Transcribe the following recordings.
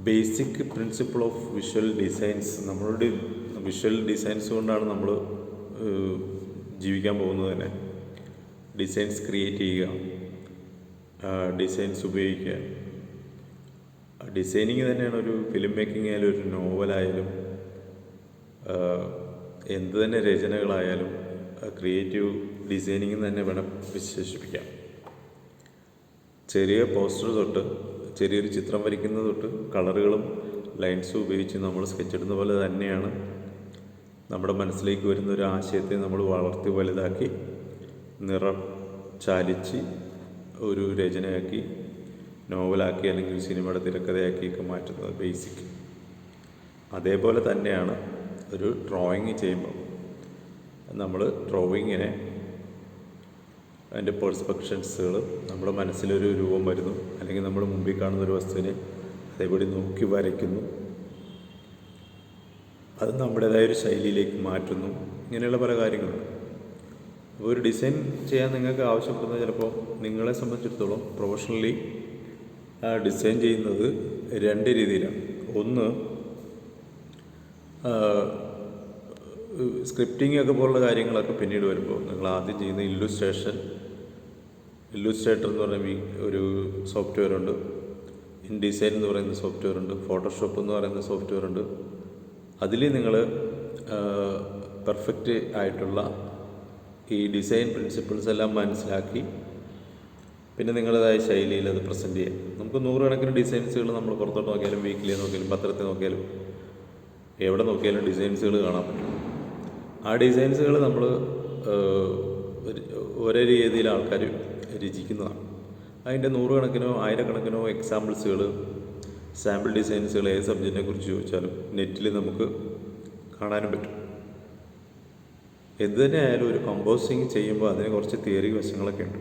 Basic principle of visual designs. നമ്മളുടെ visual designs കൊണ്ടാണ് നമ്മൾ ജീവിക്കാൻ പോകുന്നത് തന്നെ. ഡിസൈൻസ് ക്രിയേറ്റ് ചെയ്യുക, ഡിസൈൻസ് ഉപയോഗിക്കുക. ഡിസൈനിങ് തന്നെയാണ് ഒരു ഫിലിം മേക്കിംഗ് ആയാലും ഒരു നോവലായാലും എന്ത് തന്നെ രചനകളായാലും ക്രിയേറ്റീവ് ഡിസൈനിങ് തന്നെ വേണം വിശേഷിപ്പിക്കാം. ചെറിയ പോസ്റ്റർ തൊട്ട് ചെറിയൊരു ചിത്രം വരയ്ക്കുന്നത് തൊട്ട് കളറുകളും ലൈൻസും ഉപയോഗിച്ച് നമ്മൾ സ്കെച്ച് ഇടുന്ന പോലെ തന്നെയാണ് നമ്മുടെ മനസ്സിലേക്ക് വരുന്ന ഒരു ആശയത്തെ നമ്മൾ വളർത്തി വലുതാക്കി നിറം ചാലിച്ച് ഒരു രചനയാക്കി, നോവലാക്കി, അല്ലെങ്കിൽ സിനിമയുടെ തിരക്കഥയാക്കിയൊക്കെ മാറ്റുന്നത് ബേസിക്. അതേപോലെ തന്നെയാണ് ഒരു ഡ്രോയിങ് ചെയ്യുമ്പോൾ നമ്മൾ ഡ്രോയിങ്ങിനെ അതിൻ്റെ പെർസ്പെക്ഷൻസുകൾ നമ്മുടെ മനസ്സിലൊരു രൂപം വരുന്നു, അല്ലെങ്കിൽ നമ്മൾ മുമ്പിൽ കാണുന്ന ഒരു വസ്തുവിനെ അതേപടി നോക്കി വരയ്ക്കുന്നു, അത് നമ്മുടേതായൊരു ശൈലിയിലേക്ക് മാറ്റുന്നു. ഇങ്ങനെയുള്ള പല കാര്യങ്ങളുണ്ട്. അപ്പോൾ ഒരു ഡിസൈൻ ചെയ്യാൻ നിങ്ങൾക്ക് ആവശ്യപ്പെടുന്നത് ചിലപ്പോൾ നിങ്ങളെ സംബന്ധിച്ചിടത്തോളം പ്രൊഫഷണലി ഡിസൈൻ ചെയ്യുന്നത് രണ്ട് രീതിയിലാണ്. ഒന്ന്, സ്ക്രിപ്റ്റിംഗ് ഒക്കെ പോലുള്ള കാര്യങ്ങളൊക്കെ പിന്നീട് വരുമ്പോൾ നിങ്ങൾ ആദ്യം ചെയ്യുന്ന ഇല്ലുസ്ട്രേറ്റർ എന്ന് പറയുന്ന ഒരു സോഫ്റ്റ്വെയർ ഉണ്ട്, ഇൻഡിസൈൻ എന്ന് പറയുന്ന സോഫ്റ്റ്വെയർ ഉണ്ട്, ഫോട്ടോഷോപ്പ് എന്ന് പറയുന്ന സോഫ്റ്റ്വെയർ ഉണ്ട്. അതിൽ നിങ്ങൾ പെർഫെക്റ്റ് ആയിട്ടുള്ള ഈ ഡിസൈൻ പ്രിൻസിപ്പിൾസ് എല്ലാം മനസ്സിലാക്കി പിന്നെ നിങ്ങളുടേതായ ശൈലിയിൽ അത് പ്രസൻറ്റ് ചെയ്യാം. നമുക്ക് നൂറുകണക്കിന് ഡിസൈൻസുകൾ നമ്മൾ പുറത്തോട്ട് നോക്കിയാലും വീക്കിലി നോക്കിയാലും പത്രത്തിൽ നോക്കിയാലും എവിടെ നോക്കിയാലും ഡിസൈൻസുകൾ കാണാൻ പറ്റും. ആ ഡിസൈൻസുകൾ നമ്മൾ ഒരേ രീതിയിൽ ആൾക്കാർ രചിക്കുന്നതാണ്. അതിൻ്റെ നൂറുകണക്കിനോ ആയിരക്കണക്കിനോ എക്സാമ്പിൾസുകൾ, സാമ്പിൾ ഡിസൈൻസുകൾ ഏത് സബ്ജക്റ്റിനെ കുറിച്ച് ചോദിച്ചാലും നെറ്റിൽ നമുക്ക് കാണാനും പറ്റും. എന്ത് തന്നെ ആയാലും ഒരു കമ്പോസിങ് ചെയ്യുമ്പോൾ അതിന് കുറച്ച് തിയറി വശങ്ങളൊക്കെ ഉണ്ട്.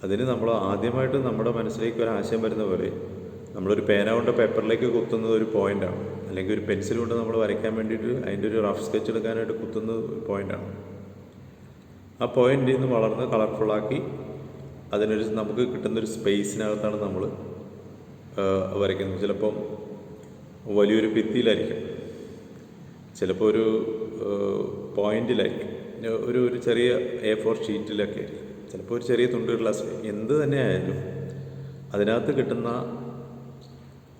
അതിന് നമ്മൾ ആദ്യമായിട്ട് നമ്മുടെ മനസ്സിലേക്ക് ഒരു ആശയം വരുന്ന പോലെ നമ്മളൊരു പേന കൊണ്ട് പേപ്പറിലേക്ക് കുത്തുന്നത് ഒരു പോയിൻ്റാണ്, അല്ലെങ്കിൽ ഒരു പെൻസിൽ കൊണ്ട് നമ്മൾ വരയ്ക്കാൻ വേണ്ടിയിട്ട് അതിൻ്റെ ഒരു റഫ് സ്കെച്ച് എടുക്കാനായിട്ട് കുത്തുന്നത് ഒരു പോയിൻ്റാണ്. ആ പോയിൻ്റിൽ നിന്ന് വളർന്ന് കളർഫുള്ളാക്കി അതിനൊരു നമുക്ക് കിട്ടുന്നൊരു സ്പേസിനകത്താണ് നമ്മൾ വരയ്ക്കുന്നത്. ചിലപ്പം വലിയൊരു ഭിത്തിയിലായിരിക്കും, ചിലപ്പോൾ ഒരു പോയിന്റിലായിരിക്കും, ഒരു ചെറിയ A4 ഷീറ്റിലൊക്കെ ആയിരിക്കും, ചിലപ്പോൾ ഒരു ചെറിയ തുണ്ട് ഗ്ലാസ്. എന്ത് തന്നെ ആയാലും അതിനകത്ത് കിട്ടുന്ന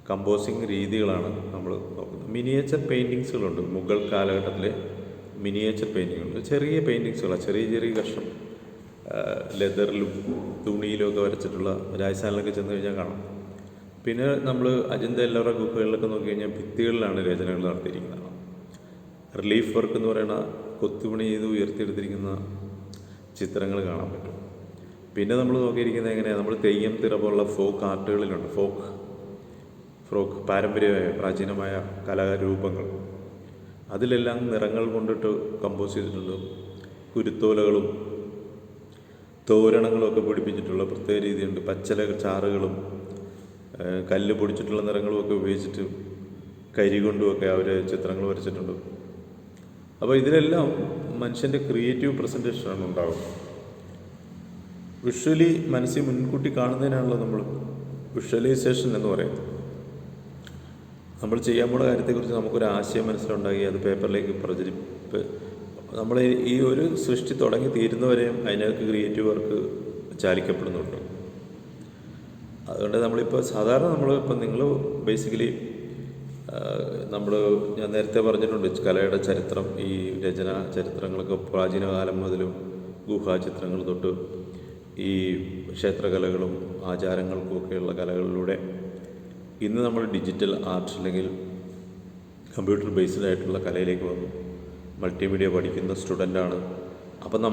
കമ്പോസിങ് രീതികളാണ് നമ്മൾ നോക്കുന്നത്. മിനിയേച്ചർ പെയിൻറ്റിങ്സുകളുണ്ട്, മുഗൾ കാലഘട്ടത്തിലെ മിനിയേച്ചർ പെയിൻറ്റിങ്ങുണ്ട്. ചെറിയ പെയിൻറ്റിങ്സുകളാണ്, ചെറിയ ചെറിയ കഷ്ണം ലെതറിലും തുണിയിലും ഒക്കെ വരച്ചിട്ടുള്ള രാജസ്ഥാനിലൊക്കെ ചെന്ന് കഴിഞ്ഞാൽ കാണാം. പിന്നെ നമ്മൾ അജന്ത എല്ലോറ ഗുഹകളിലൊക്കെ നോക്കി കഴിഞ്ഞാൽ ഭിത്തികളിലാണ് രചനകൾ നടത്തിയിരിക്കുന്നത്. റിലീഫ് വർക്ക് എന്ന് പറയുന്ന കൊത്തുപണി ചെയ്ത് ഉയർത്തിയെടുത്തിരിക്കുന്ന ചിത്രങ്ങൾ കാണാൻ പറ്റും. പിന്നെ നമ്മൾ നോക്കിയിരിക്കുന്നത് എങ്ങനെയാണ്, നമ്മൾ തെയ്യം തിറ പോലുള്ള ഫോക്ക് ആർട്ടുകളിലുണ്ട്, ഫ്രോക്ക് പാരമ്പര്യമായ പ്രാചീനമായ കലാരൂപങ്ങൾ, അതിലെല്ലാം നിറങ്ങൾ കൊണ്ടിട്ട് കമ്പോസ് ചെയ്തിട്ടുണ്ട്. കുരുത്തോലകളും തോരണങ്ങളും ഒക്കെ പിടിപ്പിച്ചിട്ടുള്ള പ്രത്യേക രീതിയുണ്ട്. പച്ചല ചാറുകളും കല്ല് പൊടിച്ചിട്ടുള്ള നിറങ്ങളും ഒക്കെ ഉപയോഗിച്ചിട്ട് കരി കൊണ്ടുമൊക്കെ അവർ ചിത്രങ്ങൾ വരച്ചിട്ടുണ്ട്. അപ്പോൾ ഇതിലെല്ലാം മനുഷ്യൻ്റെ ക്രിയേറ്റീവ് പ്രസൻറ്റേഷനാണ് ഉണ്ടാകുന്നത്. വിഷ്വലി മനസ്സിൽ മുൻകൂട്ടി കാണുന്നതിനാണല്ലോ നമ്മൾ വിഷ്വലൈസേഷൻ എന്ന് പറയുന്നത്. നമ്മൾ ചെയ്യാൻ പോകുന്ന കാര്യത്തെക്കുറിച്ച് നമുക്കൊരു ആശയം മനസ്സിലുണ്ടാക്കി അത് പേപ്പറിലേക്ക് നമ്മൾ ഈ ഒരു സൃഷ്ടി തുടങ്ങി തീരുന്നവരെയും അതിനകത്ത് ക്രിയേറ്റീവ് വർക്ക് ചാലിക്കപ്പെടുന്നുണ്ട്. അതുകൊണ്ട് നമ്മളിപ്പോൾ സാധാരണ നിങ്ങൾ ബേസിക്കലി ഞാൻ നേരത്തെ പറഞ്ഞിട്ടുണ്ട്, കലയുടെ ചരിത്രം, ഈ രചന ചരിത്രങ്ങളൊക്കെ പ്രാചീന കാലം മുതലും ഗുഹാചിത്രങ്ങൾ തൊട്ട് ഈ ക്ഷേത്രകലകളും ആചാരങ്ങൾക്കുമൊക്കെയുള്ള കലകളിലൂടെ ഇന്ന് നമ്മൾ ഡിജിറ്റൽ ആർട്ട് അല്ലെങ്കിൽ കമ്പ്യൂട്ടർ ബേസ്ഡ് ആയിട്ടുള്ള കലയിലേക്ക് വന്നു. മൾട്ടിമീഡിയ പഠിക്കുന്ന സ്റ്റുഡൻ്റാണ്. അപ്പം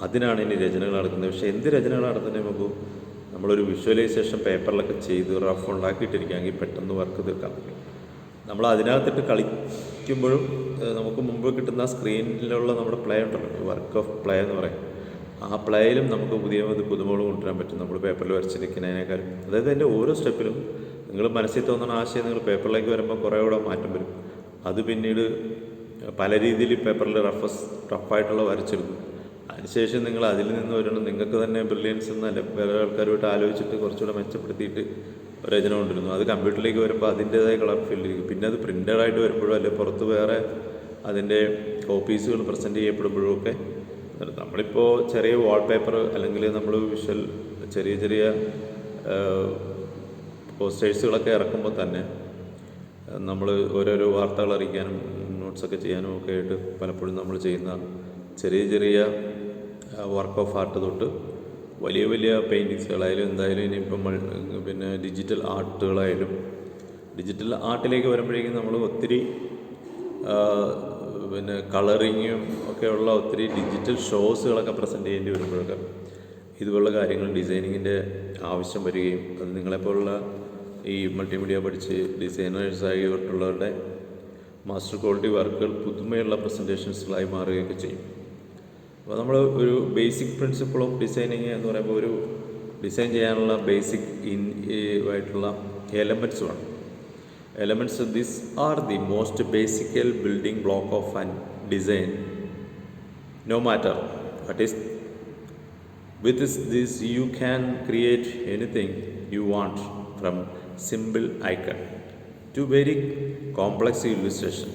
അതിനാണ് ഇനി രചനകൾ നടക്കുന്നത്. പക്ഷേ എന്ത് രചനകൾ നടത്തുന്നതിന് മുമ്പ് നമ്മളൊരു വിഷ്വലൈസേഷൻ പേപ്പറിലൊക്കെ ചെയ്ത് റഫ് ഉണ്ടാക്കിയിട്ടിരിക്കുകയെങ്കിൽ പെട്ടെന്ന് വർക്ക് തീർക്കാൻ പറ്റും. നമ്മൾ അതിനകത്തിട്ട് കളിക്കുമ്പോഴും നമുക്ക് മുമ്പ് കിട്ടുന്ന സ്ക്രീനിലുള്ള നമ്മുടെ പ്ലേ ഉണ്ടല്ലോ, വർക്ക് ഓഫ് പ്ലേ എന്ന് പറയും, ആ പ്ലേയിലും നമുക്ക് പുതുമകൾ കൊണ്ടുവരാൻ പറ്റും നമ്മൾ പേപ്പറിൽ വരച്ചിരിക്കുന്നതിനേക്കാളും. അതായത് അതിൻ്റെ ഓരോ സ്റ്റെപ്പിലും നിങ്ങൾ മനസ്സിൽ തോന്നുന്ന ആശയം നിങ്ങൾ പേപ്പറിലേക്ക് വരുമ്പോൾ കുറേ കൂടെ മാറ്റം വരും. അത് പിന്നീട് പല രീതിയിൽ പേപ്പറിൽ റഫായിട്ടുള്ള വരച്ചെടുക്കും. അതിനുശേഷം നിങ്ങൾ അതിൽ നിന്ന് വരണം നിങ്ങൾക്ക് തന്നെ ബ്രില്യൻസ് എന്നല്ല വേറെ ആൾക്കാരുമായിട്ട് ആലോചിച്ചിട്ട് കുറച്ചുകൂടെ മെച്ചപ്പെടുത്തിയിട്ട് രചന കൊണ്ടിരുന്നു. അത് കമ്പ്യൂട്ടറിലേക്ക് വരുമ്പോൾ അതിൻ്റേതായ കളർ ഫീൽഡ് ചെയ്യും. പിന്നെ അത് പ്രിൻ്റഡായിട്ട് വരുമ്പോഴോ അല്ലെങ്കിൽ പുറത്ത് വേറെ അതിൻ്റെ കോപ്പീസുകൾ പ്രസൻറ്റ് ചെയ്യപ്പെടുമ്പോഴും ഒക്കെ നമ്മളിപ്പോൾ ചെറിയ വാൾപേപ്പർ അല്ലെങ്കിൽ നമ്മൾ വിഷ്വൽ ചെറിയ ചെറിയ പോസ്റ്റേഴ്സുകളൊക്കെ ഇറക്കുമ്പോൾ തന്നെ നമ്മൾ ഓരോരോ വാർത്തകൾ അറിയിക്കാനും നോട്ട്സൊക്കെ ചെയ്യാനും ഒക്കെ ആയിട്ട് പലപ്പോഴും നമ്മൾ ചെയ്യുന്ന ചെറിയ ചെറിയ വർക്ക് ഓഫ് ആർട്ട് തൊട്ട് വലിയ വലിയ പെയിൻറ്റിങ്സുകളായാലും എന്തായാലും ഇനിയിപ്പം പിന്നെ ഡിജിറ്റൽ ആർട്ടുകളായാലും ഡിജിറ്റൽ ആർട്ടിലേക്ക് വരുമ്പോഴേക്കും നമ്മൾ ഒത്തിരി പിന്നെ കളറിങ്ങും ഒക്കെയുള്ള ഒത്തിരി ഡിജിറ്റൽ ഷോസുകളൊക്കെ പ്രസൻറ്റ് ചെയ്യേണ്ടി വരുമ്പോഴൊക്കെ ഇതുപോലുള്ള കാര്യങ്ങൾ ഡിസൈനിങ്ങിൻ്റെ ആവശ്യം വരികയും അത് നിങ്ങളെപ്പോലുള്ള ഈ മൾട്ടിമീഡിയ പഠിച്ച് ഡിസൈനേഴ്സായിട്ടുള്ളവരുടെ മാസ്റ്റർ ക്വാളിറ്റി വർക്കുകൾ പുതുമയുള്ള പ്രസൻറ്റേഷൻസുകളായി മാറുകയൊക്കെ ചെയ്യും. അപ്പോൾ നമ്മൾ ഒരു ബേസിക് പ്രിൻസിപ്പിൾ ഓഫ് ഡിസൈനിങ് എന്ന് പറയുമ്പോൾ ഒരു ഡിസൈൻ ചെയ്യാനുള്ള ബേസിക് ആയിട്ടുള്ള എലമെൻറ്റ്സ് വേണം. Elements this are the most basical building block of an design no matter what is. With this you can create anything you want from simple icon to very complex illustration.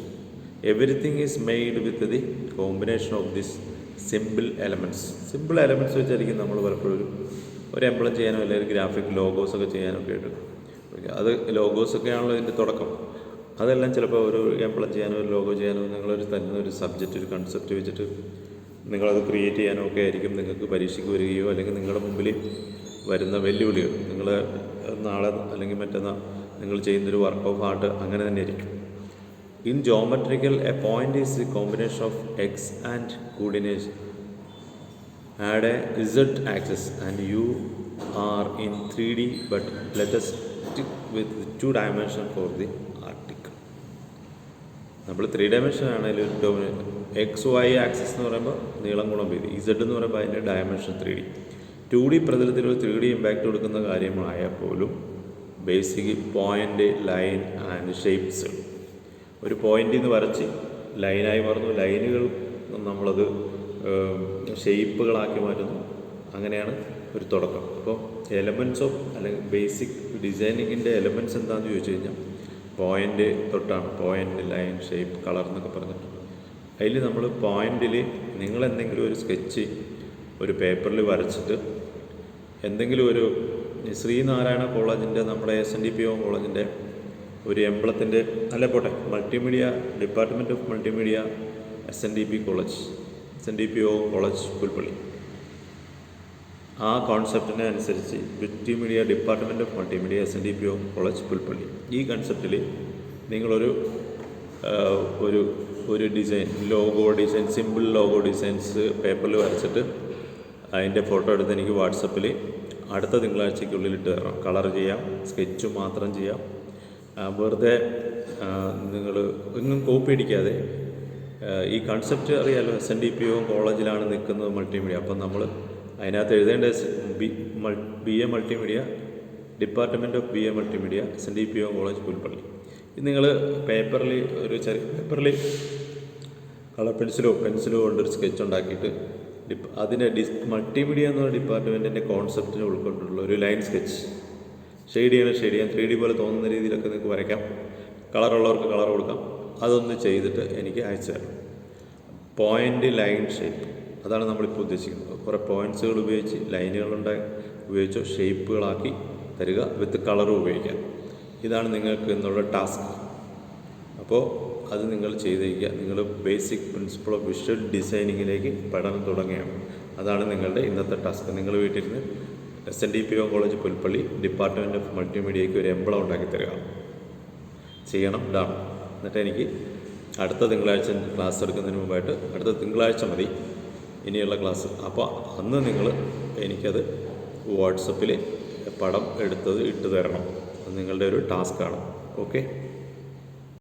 Everything is made with the combination of these simple elements. Simple elements വെച്ചായിരിക്കും നമ്മൾ പലപ്പോഴും ഒരു emblem ചെയ്യാനോ അല്ലെങ്കിൽ graphic ലോഗോസൊക്കെ ചെയ്യാനൊക്കെ ആയിട്ട് അത് ലോഗോസൊക്കെയാണല്ലോ ഇതിൻ്റെ തുടക്കം. അതെല്ലാം ചിലപ്പോൾ ഒരു എംബ്ലം ചെയ്യാനോ ഒരു ലോഗോ ചെയ്യാനോ നിങ്ങളൊരു തരുന്ന ഒരു സബ്ജക്റ്റ് ഒരു കൺസെപ്റ്റ് വെച്ചിട്ട് നിങ്ങളത് ക്രിയേറ്റ് ചെയ്യാനോ ഒക്കെ ആയിരിക്കും നിങ്ങൾക്ക് പരീക്ഷയ്ക്ക് വരികയോ അല്ലെങ്കിൽ നിങ്ങളുടെ മുമ്പിൽ വരുന്ന വെല്ലുവിളികൾ നിങ്ങൾ നാളെ അല്ലെങ്കിൽ മറ്റന്നാൾ നിങ്ങൾ ചെയ്യുന്നൊരു വർക്ക് ഓഫ് ആർട്ട് അങ്ങനെ തന്നെ ആയിരിക്കും. In geometrical A point is the combination of X and coordination add A Z axis and you are in 3D but let us stick with 2 dimension for the article. നമ്മൾ 3 dimension ആണെങ്കിലും X Y axis എന്ന് പറയുമ്പോൾ നീളം ഗുണം വീതി, Z എന്ന് പറയുമ്പോൾ അതിൻ്റെ ഡയമെൻഷൻ 3D. 2D പ്രതലത്തിൽ ഒരു 3D ഇമ്പാക്റ്റ് കൊടുക്കുന്ന കാര്യമായാൽ പോലും basic point line and shapes ഒരു പോയിൻ്റിൽ നിന്ന് വരച്ച് ലൈനായി മാറുന്നു, ലൈനുകൾ നമ്മളത് ഷേപ്പുകളാക്കി മാറ്റുന്നു. അങ്ങനെയാണ് ഒരു തുടക്കം. അപ്പോൾ എലമെൻറ്റ്സ് ഓഫ് അല്ലെങ്കിൽ ബേസിക് ഡിസൈനിങ്ങിൻ്റെ എലമെൻറ്റ്സ് എന്താണെന്ന് ചോദിച്ചു കഴിഞ്ഞാൽ പോയിൻ്റ് തൊട്ടാണ്. പോയിൻ്റ് ലൈൻ ഷേപ്പ് കളർ എന്നൊക്കെ പറഞ്ഞിട്ട് അതിൽ നമ്മൾ പോയിൻ്റിൽ നിങ്ങളെന്തെങ്കിലും ഒരു സ്കെച്ച് ഒരു പേപ്പറിൽ വരച്ചിട്ട് എന്തെങ്കിലും ഒരു ശ്രീനാരായണ കോളേജിൻ്റെ നമ്മുടെ SNDPO കോളേജിൻ്റെ ഒരു എംബ്ലത്തിൻ്റെ അല്ല പോട്ടെ multimedia department of multimedia SNDPO college Pulpally ആ കോൺസെപ്റ്റിനെ അനുസരിച്ച് multimedia department of multimedia SNDPO college Pulpally ഈ കൺസെപ്റ്റിൽ നിങ്ങളൊരു ഒരു design logo design simple logo designs പേപ്പറിൽ വരച്ചിട്ട് അതിൻ്റെ ഫോട്ടോ എടുത്ത് എനിക്ക് വാട്സപ്പിൽ അടുത്ത തിങ്കളാഴ്ചയ്ക്കുള്ളിൽ ഇട്ട് തരണം. കളർ ചെയ്യാം, സ്കെച്ച് മാത്രം ചെയ്യാം. വെറുതെ നിങ്ങൾ ഒന്നും കോപ്പി അടിക്കാതെ ഈ കൺസെപ്റ്റ് അറിയാമല്ലോ SNDPO കോളേജിലാണ് നിൽക്കുന്നത് മൾട്ടിമീഡിയ. അപ്പം നമ്മൾ അതിനകത്ത് എഴുതേണ്ട BA multimedia department of BA multimedia SNDPO college Pulpally. ഇത് നിങ്ങൾ പേപ്പറിൽ ഒരു ചെറിയ പേപ്പറിൽ കളർ പെൻസിലോ കൊണ്ടൊരു സ്കെച്ച് ഉണ്ടാക്കിയിട്ട് അതിൻ്റെ മൾട്ടിമീഡിയ എന്ന ഡിപ്പാർട്ട്മെൻറ്റിൻ്റെ കോൺസെപ്റ്റിനെ ഉൾക്കൊണ്ടുള്ള ഒരു ലൈൻ സ്കെച്ച് ഷെയ്ഡ് ചെയ്യാൻ 3D പോലെ തോന്നുന്ന രീതിയിലൊക്കെ നിങ്ങൾക്ക് വരയ്ക്കാം. കളറുള്ളവർക്ക് കളർ കൊടുക്കാം. അതൊന്ന് ചെയ്തിട്ട് എനിക്ക് അയച്ചു തരാം. പോയിൻ്റ് ലൈൻ ഷേപ്പ് അതാണ് നമ്മളിപ്പോൾ ഉദ്ദേശിക്കുന്നത്. കുറേ പോയിൻറ്റ്സുകൾ ഉപയോഗിച്ച് ഉപയോഗിച്ചോ ഷേപ്പുകളാക്കി തരിക, വിത്ത് കളറും ഉപയോഗിക്കാം. ഇതാണ് നിങ്ങൾക്ക് എന്നുള്ള ടാസ്ക്. അപ്പോൾ അത് നിങ്ങൾ ചെയ്തിരിക്കുക. നിങ്ങൾ ബേസിക് പ്രിൻസിപ്പിൾ ഓഫ് വിഷ്വൽ ഡിസൈനിങ്ങിലേക്ക് പഠനം തുടങ്ങുകയാണ്. അതാണ് നിങ്ങളുടെ ഇന്നത്തെ ടാസ്ക്. നിങ്ങൾ വീട്ടിലിരുന്ന് SNDPO college Pulpally department of മൾട്ടിമീഡിയയ്ക്ക് ഒരു എംബ്ലം ഉണ്ടാക്കി തരിക. ചെയ്യണം ഡാണ്. എന്നിട്ട് എനിക്ക് അടുത്ത തിങ്കളാഴ്ച ക്ലാസ് എടുക്കുന്നതിന് മുമ്പായിട്ട് അടുത്ത തിങ്കളാഴ്ച മതി ഇനിയുള്ള ക്ലാസ്. അപ്പോൾ അന്ന് നിങ്ങൾ എനിക്കത് വാട്സപ്പിൽ പടം എടുത്തത് ഇട്ട് തരണം. അത് നിങ്ങളുടെ ഒരു ടാസ്ക്കാണ്. ഓക്കെ.